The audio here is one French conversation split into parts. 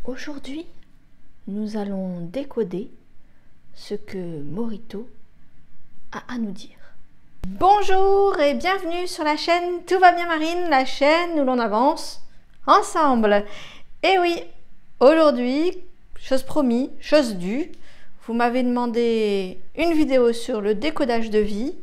Aujourd'hui, nous allons décoder ce que Morito a à nous dire. Bonjour et bienvenue sur la chaîne Tout va bien Marine, la chaîne où l'on avance ensemble. Et oui, aujourd'hui, chose promis, chose due, vous m'avez demandé une vidéo sur le décodage de vie.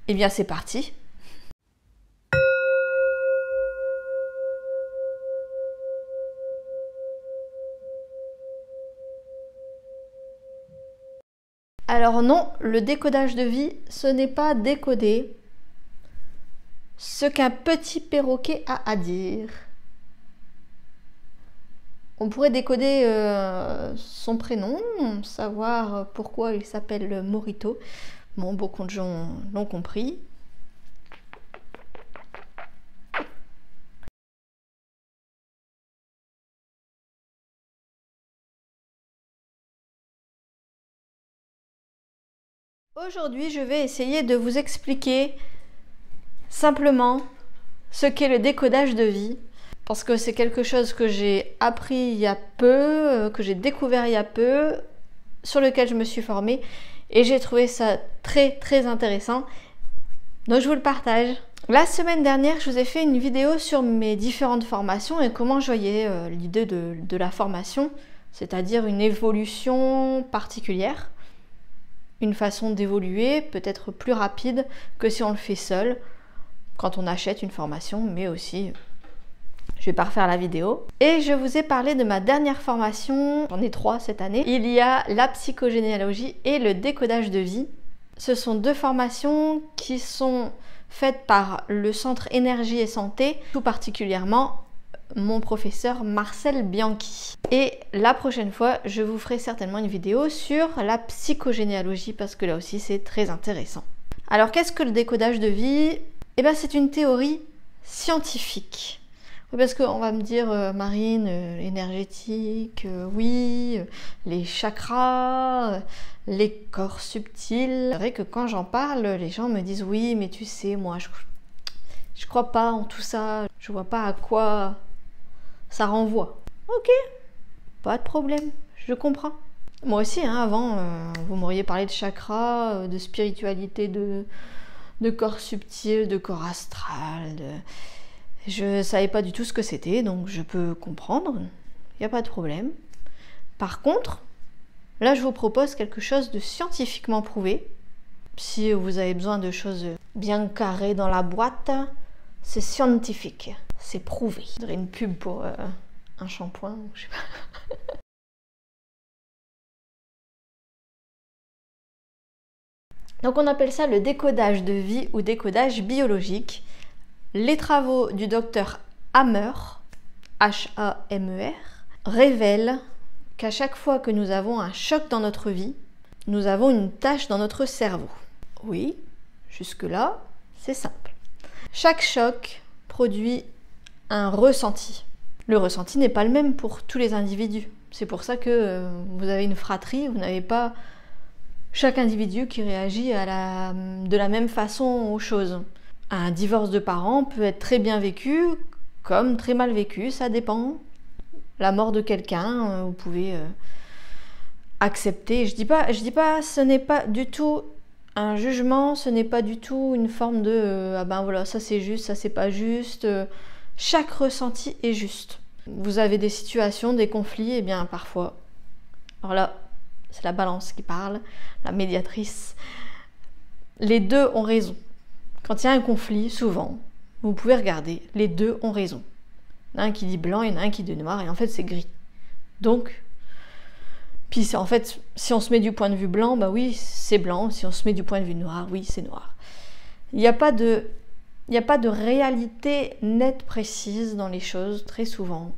Et bien c'est parti. Alors non, le décodage de vie, ce n'est pas décoder ce qu'un petit perroquet a à dire. On pourrait décoder son prénom, savoir pourquoi il s'appelle Morito. Bon, beaucoup de gens l'ont compris. Aujourd'hui, je vais essayer de vous expliquer simplement ce qu'est le décodage de vie, parce que c'est quelque chose que j'ai appris il y a peu, que j'ai découvert il y a peu, sur lequel je me suis formée, et j'ai trouvé ça très intéressant, donc je vous le partage. La semaine dernière, je vous ai fait une vidéo sur mes différentes formations et comment je voyais l'idée de la formation, c'est-à-dire une évolution particulière. Une façon d'évoluer peut-être plus rapide que si on le fait seul quand on achète une formation, mais aussi, je vais pas refaire la vidéo. Et je vous ai parlé de ma dernière formation, j'en ai 3 cette année. Il y a la psychogénéalogie et le décodage de vie. Ce sont 2 formations qui sont faites par le Centre Énergie et Santé, tout particulièrement mon professeur Marcel Bianchi. Et la prochaine fois, je vous ferai certainement une vidéo sur la psychogénéalogie parce que là aussi c'est très intéressant. Alors qu'est-ce que le décodage de vie? Eh bien c'est une théorie scientifique. Oui, parce qu'on va me dire Marine, énergétique, oui, les chakras, les corps subtils. C'est vrai que quand j'en parle, les gens me disent oui, mais tu sais, moi je crois pas en tout ça, je vois pas à quoi ça renvoie. Ok, pas de problème, je comprends. Moi aussi, hein, avant, vous m'auriez parlé de chakras, de spiritualité, de corps subtil, de corps astral. Je savais pas du tout ce que c'était, donc je peux comprendre, il n'y a pas de problème. Par contre, là je vous propose quelque chose de scientifiquement prouvé. Si vous avez besoin de choses bien carrées dans la boîte, c'est scientifique. C'est prouvé. Je dirais une pub pour un shampoing, je sais pas. Donc on appelle ça le décodage de vie ou décodage biologique. Les travaux du docteur Hamer, H-A-M-E-R, révèlent qu'à chaque fois que nous avons un choc dans notre vie, nous avons une tâche dans notre cerveau. Oui, jusque-là, c'est simple. Chaque choc produit un ressenti. Le ressenti n'est pas le même pour tous les individus. C'est pour ça que vous avez une fratrie, vous n'avez pas chaque individu qui réagit de la même façon aux choses. Un divorce de parents peut être très bien vécu comme très mal vécu, ça dépend. La mort de quelqu'un, vous pouvez accepter. Je dis pas, ce n'est pas du tout un jugement, ce n'est pas du tout une forme de ah ben voilà, ça c'est juste, ça c'est pas juste. Chaque ressenti est juste. Vous avez des situations, des conflits, et bien parfois. Alors là, c'est la balance qui parle, la médiatrice. Les deux ont raison. Quand il y a un conflit, souvent, vous pouvez regarder, les deux ont raison. Il y en a un qui dit blanc, il y en a un qui dit noir, et en fait c'est gris. Donc, puis en fait, si on se met du point de vue blanc, bah oui, c'est blanc. Si on se met du point de vue noir, oui, c'est noir. Il n'y a pas de réalité nette, précise dans les choses, très souvent.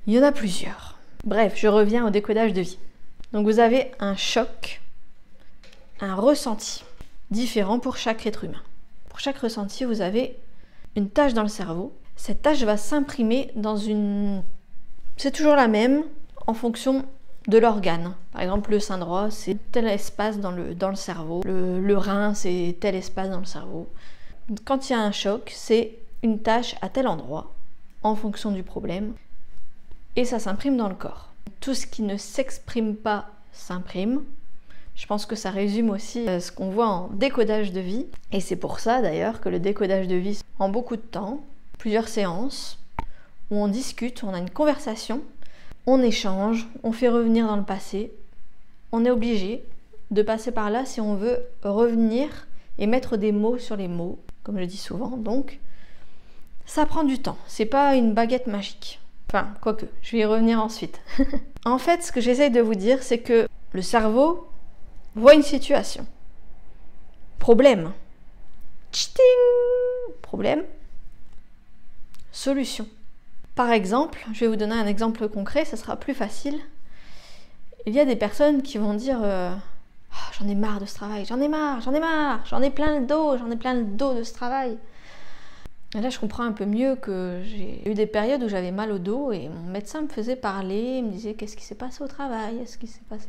Il y en a plusieurs. Bref, je reviens au décodage de vie. Donc vous avez un choc, un ressenti, différent pour chaque être humain. Pour chaque ressenti, vous avez une tâche dans le cerveau. Cette tâche va s'imprimer dans une... C'est toujours la même en fonction de l'organe. Par exemple, le sein droit, c'est tel espace dans le cerveau. Le rein, c'est tel espace dans le cerveau. Quand il y a un choc, c'est une tâche à tel endroit, en fonction du problème. et ça s'imprime dans le corps. Tout ce qui ne s'exprime pas s'imprime. Je pense que ça résume aussi ce qu'on voit en décodage de vie. Et c'est pour ça d'ailleurs que le décodage de vie, en beaucoup de temps, plusieurs séances, où on discute, on a une conversation, on échange, on fait revenir dans le passé. On est obligé de passer par là si on veut revenir et mettre des mots sur les mots, comme je dis souvent. Donc, ça prend du temps. C'est pas une baguette magique. Enfin, quoique, je vais y revenir ensuite. En fait, ce que j'essaye de vous dire, c'est que le cerveau voit une situation. Problème. Tchting. Problème. Solution. Par exemple, je vais vous donner un exemple concret, ça sera plus facile. Il y a des personnes qui vont dire oh, j'en ai marre de ce travail, j'en ai marre, j'en ai plein le dos de ce travail. Et là, je comprends un peu mieux que j'ai eu des périodes où j'avais mal au dos et mon médecin me faisait parler, il me disait qu'est-ce qui s'est passé au travail, qu'est-ce qui s'est passé.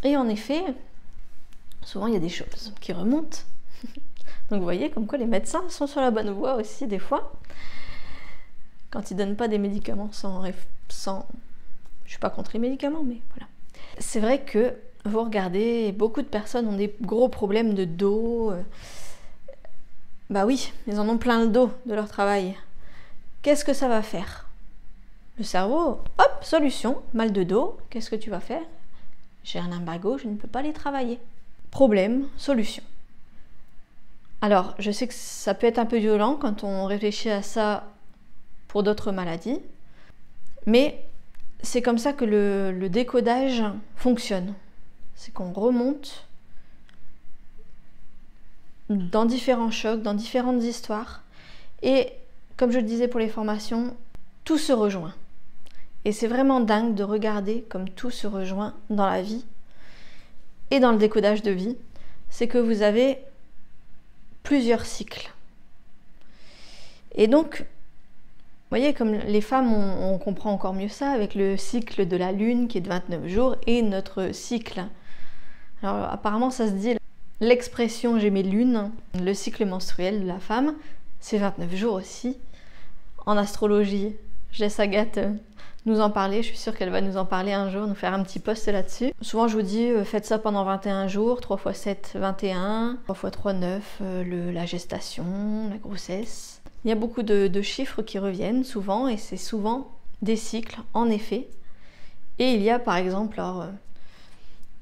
Et en effet, souvent il y a des choses qui remontent. Donc vous voyez comme quoi les médecins sont sur la bonne voie aussi des fois. Quand ils donnent pas des médicaments sans... Je suis pas contre les médicaments, mais voilà. C'est vrai que vous regardez, beaucoup de personnes ont des gros problèmes de dos. Bah oui, ils en ont plein le dos de leur travail. Qu'est-ce que ça va faire? Le cerveau, hop, solution, mal de dos, qu'est-ce que tu vas faire? J'ai un lumbago, je ne peux pas les travailler. Problème, solution. Alors, je sais que ça peut être un peu violent quand on réfléchit à ça pour d'autres maladies, mais c'est comme ça que le décodage fonctionne. C'est qu'on remonte dans différents chocs, dans différentes histoires, et comme je le disais pour les formations, tout se rejoint. Et c'est vraiment dingue de regarder comme tout se rejoint dans la vie et dans le décodage de vie. C'est que vous avez plusieurs cycles. Et donc, vous voyez, comme les femmes, on comprend encore mieux ça avec le cycle de la lune qui est de 29 jours et notre cycle. Alors apparemment ça se dit, l'expression j'ai mes lunes, le cycle menstruel de la femme, c'est 29 jours aussi. En astrologie, je laisse Agathe nous en parler, je suis sûre qu'elle va nous en parler un jour, nous faire un petit post là-dessus. Souvent je vous dis, faites ça pendant 21 jours, 3 x 7, 21, 3 x 3, 9, la gestation, la grossesse. Il y a beaucoup de chiffres qui reviennent souvent et c'est souvent des cycles en effet. Et il y a par exemple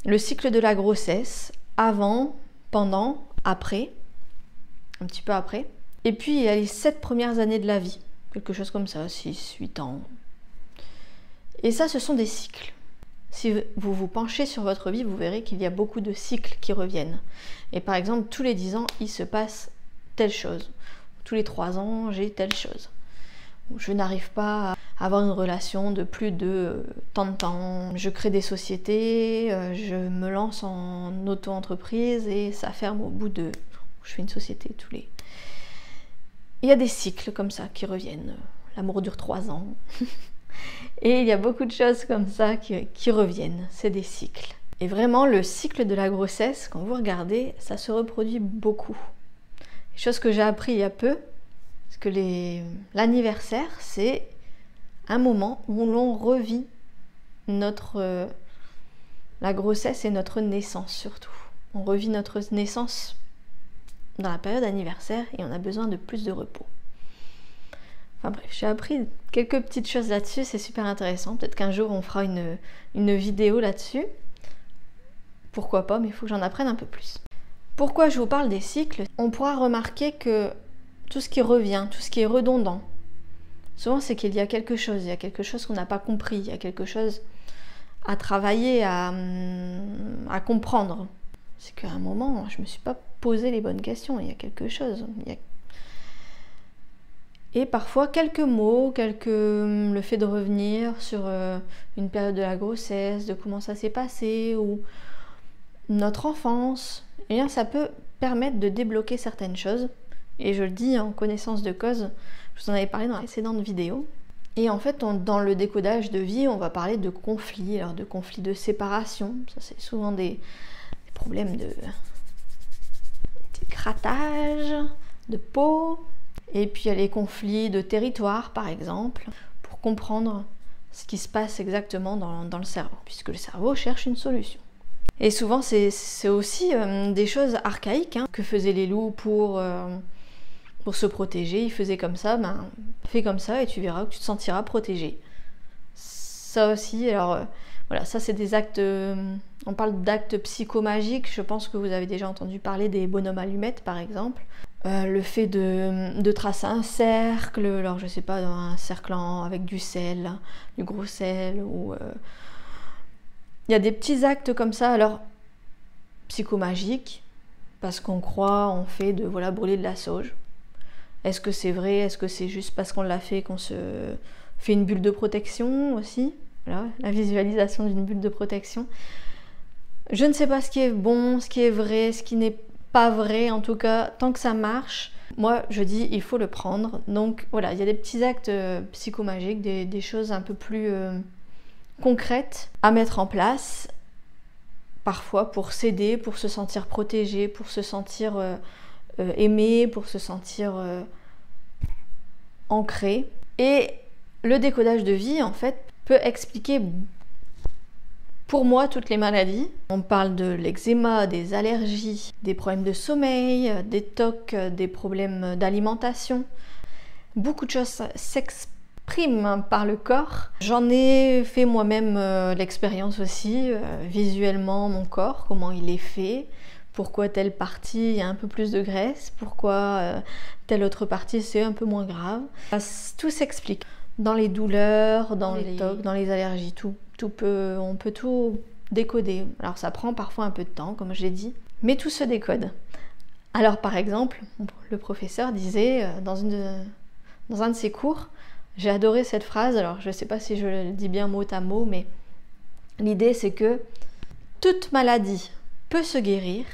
le cycle de la grossesse, avant, pendant, après, un petit peu après. Et puis il y a les 7 premières années de la vie, quelque chose comme ça, 6, 8 ans. Et ça, ce sont des cycles. Si vous vous penchez sur votre vie, vous verrez qu'il y a beaucoup de cycles qui reviennent. Et par exemple, tous les 10 ans, il se passe telle chose. Tous les 3 ans, j'ai telle chose. Je n'arrive pas à avoir une relation de plus de tant de temps. Je crée des sociétés, je me lance en auto-entreprise et ça ferme au bout de... Je fais une société tous les... Il y a des cycles comme ça qui reviennent. L'amour dure 3 ans. Et il y a beaucoup de choses comme ça qui reviennent. C'est des cycles. Et vraiment, le cycle de la grossesse, quand vous regardez, ça se reproduit beaucoup. Chose que j'ai appris il y a peu, parce que l'anniversaire, c'est un moment où l'on revit la grossesse et notre naissance surtout. On revit notre naissance dans la période anniversaire et on a besoin de plus de repos. Enfin bref, j'ai appris quelques petites choses là-dessus, c'est super intéressant. Peut-être qu'un jour on fera une vidéo là-dessus. Pourquoi pas, mais il faut que j'en apprenne un peu plus. Pourquoi je vous parle des cycles? On pourra remarquer que tout ce qui revient, tout ce qui est redondant, souvent c'est qu'il y a quelque chose, qu'on n'a pas compris, il y a quelque chose à travailler, à comprendre. C'est qu'à un moment, je ne me suis pas posé les bonnes questions, il y a quelque chose. Et parfois, quelques mots, le fait de revenir sur une période de la grossesse, de comment ça s'est passé, ou notre enfance, eh bien, ça peut permettre de débloquer certaines choses. Et je le dis en connaissance de cause, je vous en avais parlé dans la précédente vidéo. Et en fait, dans le décodage de vie, on va parler de conflits, alors de conflits de séparation. Ça, c'est souvent des problèmes de grattage, de peau. Et puis il y a les conflits de territoire, par exemple. comprendre ce qui se passe exactement dans le cerveau, puisque le cerveau cherche une solution. Et souvent, c'est aussi des choses archaïques que faisaient les loups pour se protéger. Ils faisaient comme ça, fais comme ça et tu verras que tu te sentiras protégé. Ça aussi, alors voilà, ça c'est des actes, on parle d'actes psychomagiques, je pense que vous avez déjà entendu parler des bonhommes allumettes par exemple. Le fait de tracer un cercle, alors je sais pas, un cercle avec du sel, du gros sel, ou... Il y a des petits actes comme ça, alors psychomagiques, parce qu'on croit, on fait de brûler de la sauge. Est-ce que c'est vrai? Est-ce que c'est juste parce qu'on l'a fait qu'on se fait une bulle de protection aussi? Voilà, la visualisation d'une bulle de protection. Je ne sais pas ce qui est bon, ce qui est vrai, ce qui n'est pas vrai. En tout cas, tant que ça marche, moi je dis il faut le prendre. Donc voilà, il y a des petits actes psychomagiques, des choses un peu plus concrètes à mettre en place. Parfois pour s'aider, pour se sentir protégé, pour se sentir aimé, pour se sentir ancré. Et le décodage de vie, en fait, peut expliquer pour moi toutes les maladies. On parle de l'eczéma, des allergies, des problèmes de sommeil, des TOC, des problèmes d'alimentation. Beaucoup de choses s'expriment par le corps. J'en ai fait moi-même l'expérience aussi, visuellement mon corps, comment il est fait, pourquoi telle partie il y a un peu plus de graisse, pourquoi telle autre partie c'est un peu moins grave. Tout s'explique. Dans les douleurs, dans les TOC, dans les allergies, on peut tout décoder. Alors ça prend parfois un peu de temps, comme je l'ai dit, mais tout se décode. Alors par exemple, le professeur disait dans un de ses cours, j'ai adoré cette phrase, alors je ne sais pas si je le dis bien mot à mot, mais l'idée c'est que toute maladie peut se guérir,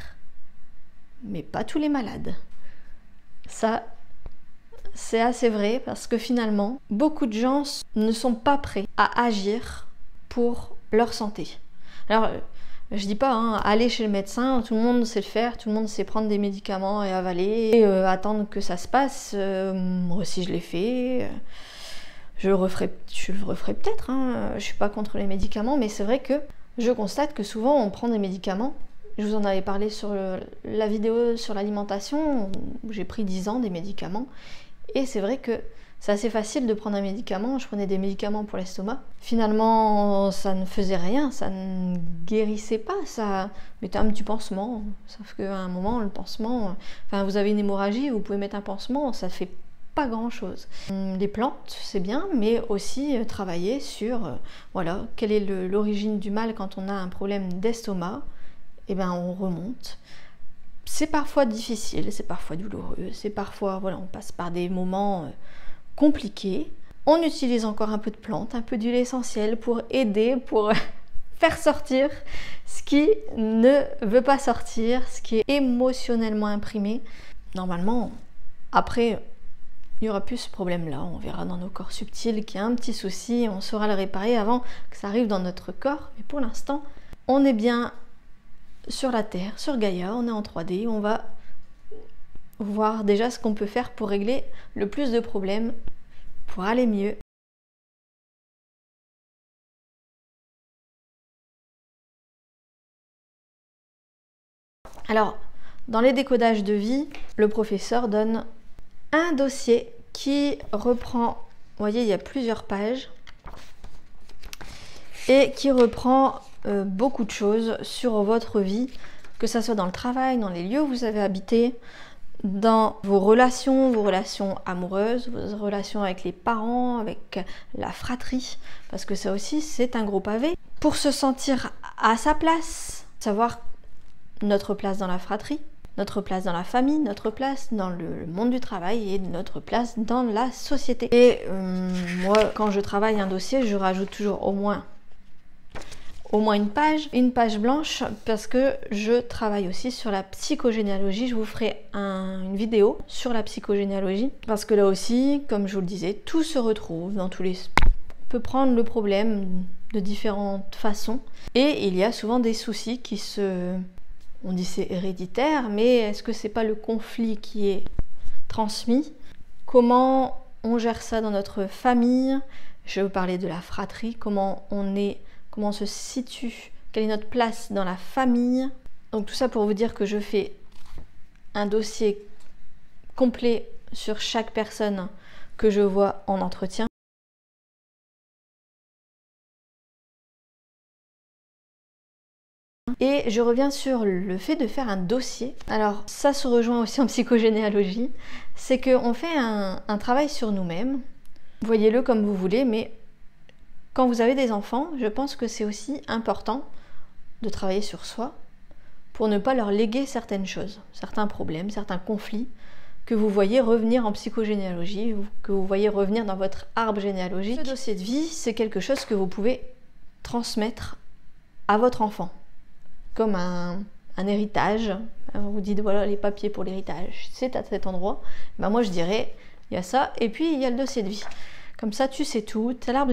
mais pas tous les malades. Ça, c'est assez vrai parce que finalement, beaucoup de gens ne sont pas prêts à agir pour leur santé. Alors, je dis pas, aller chez le médecin, tout le monde sait le faire, tout le monde sait prendre des médicaments et avaler, et attendre que ça se passe. Moi aussi, je l'ai fait. Je le referai peut-être, je suis pas contre les médicaments, mais c'est vrai que je constate que souvent on prend des médicaments. Je vous en avais parlé sur la vidéo sur l'alimentation, où j'ai pris 10 ans des médicaments. Et c'est vrai que c'est assez facile de prendre un médicament. Je prenais des médicaments pour l'estomac. Finalement, ça ne faisait rien, ça ne guérissait pas. Ça mettait un petit pansement. Sauf qu'à un moment, le pansement... Enfin, vous avez une hémorragie, vous pouvez mettre un pansement, ça fait pas grand-chose. Les plantes, c'est bien, mais aussi travailler sur, voilà, quelle est l'origine du mal quand on a un problème d'estomac. Eh bien, on remonte. C'est parfois difficile, c'est parfois douloureux, c'est parfois, voilà, on passe par des moments compliqués. On utilise encore un peu de plantes, un peu d'huile essentielle pour aider, pour faire sortir ce qui ne veut pas sortir, ce qui est émotionnellement imprimé. Normalement, après, il n'y aura plus ce problème-là. On verra dans nos corps subtils qu'il y a un petit souci, on saura le réparer avant que ça arrive dans notre corps. Mais pour l'instant, on est bien sur la Terre, sur Gaïa, on est en 3D, on va voir déjà ce qu'on peut faire pour régler le plus de problèmes, pour aller mieux. Alors, dans les décodages de vie, le professeur donne un dossier qui reprend, vous voyez, il y a plusieurs pages, et qui reprend beaucoup de choses sur votre vie, que ce soit dans le travail, dans les lieux où vous avez habité, dans vos relations amoureuses, vos relations avec les parents, avec la fratrie, parce que ça aussi c'est un gros pavé. Pour se sentir à sa place, savoir notre place dans la fratrie, notre place dans la famille, notre place dans le monde du travail et notre place dans la société. Et moi, quand je travaille un dossier, je rajoute toujours au moins une page blanche, parce que je travaille aussi sur la psychogénéalogie. Je vous ferai une vidéo sur la psychogénéalogie, parce que là aussi, comme je vous le disais, tout se retrouve dans tous les... On peut prendre le problème de différentes façons, et il y a souvent des soucis qui se... On dit c'est héréditaire, mais est-ce que c'est pas le conflit qui est transmis? Comment on gère ça dans notre famille. Je vais vous parler de la fratrie, comment on se situe, quelle est notre place dans la famille. Donc tout ça pour vous dire que je fais un dossier complet sur chaque personne que je vois en entretien. Et je reviens sur le fait de faire un dossier. Alors ça se rejoint aussi en psychogénéalogie, c'est qu'on fait un travail sur nous-mêmes. Voyez-le comme vous voulez, mais quand vous avez des enfants, je pense que c'est aussi important de travailler sur soi pour ne pas leur léguer certaines choses, certains problèmes, certains conflits que vous voyez revenir en psychogénéalogie, ou que vous voyez revenir dans votre arbre généalogique. Ce dossier de vie, c'est quelque chose que vous pouvez transmettre à votre enfant, comme un héritage. Vous dites voilà les papiers pour l'héritage, c'est à cet endroit. Ben moi je dirais il y a ça et puis il y a le dossier de vie. Comme ça tu sais tout. Tu as l'arbre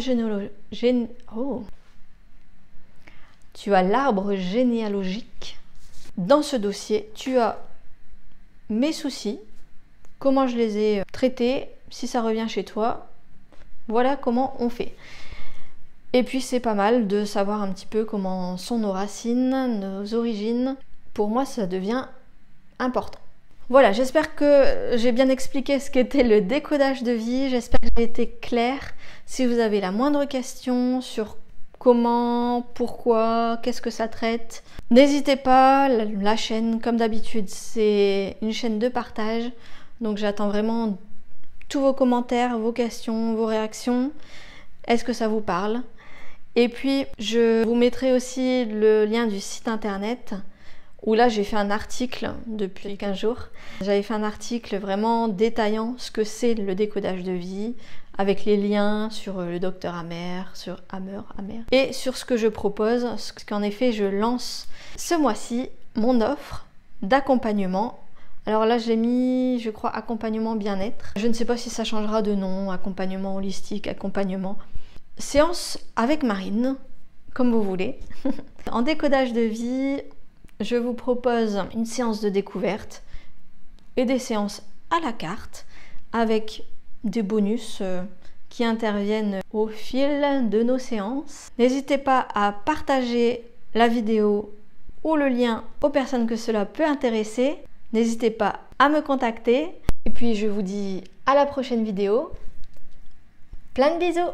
Tu as l'arbre généalogique. Dans ce dossier, tu as mes soucis, comment je les ai traités, si ça revient chez toi. Voilà comment on fait. Et puis c'est pas mal de savoir un petit peu comment sont nos racines, nos origines. Pour moi, ça devient important. Voilà, j'espère que j'ai bien expliqué ce qu'était le décodage de vie. J'espère que j'ai été claire. Si vous avez la moindre question sur comment, pourquoi, qu'est-ce que ça traite, n'hésitez pas. La chaîne, comme d'habitude, c'est une chaîne de partage. Donc j'attends vraiment tous vos commentaires, vos questions, vos réactions. Est-ce que ça vous parle ? Et puis, je vous mettrai aussi le lien du site internet où là, j'ai fait un article depuis 15 jours. J'avais fait un article vraiment détaillant ce que c'est le décodage de vie, avec les liens sur le docteur Hammer, sur Hammer, et sur ce que je propose, ce qu'en effet, je lance ce mois-ci, mon offre d'accompagnement. Alors là, j'ai mis, je crois, accompagnement bien-être. Je ne sais pas si ça changera de nom, accompagnement holistique, accompagnement... Séance avec Marine, comme vous voulez. En décodage de vie, je vous propose une séance de découverte et des séances à la carte avec des bonus qui interviennent au fil de nos séances. N'hésitez pas à partager la vidéo ou le lien aux personnes que cela peut intéresser. N'hésitez pas à me contacter. Et puis je vous dis à la prochaine vidéo. Plein de bisous!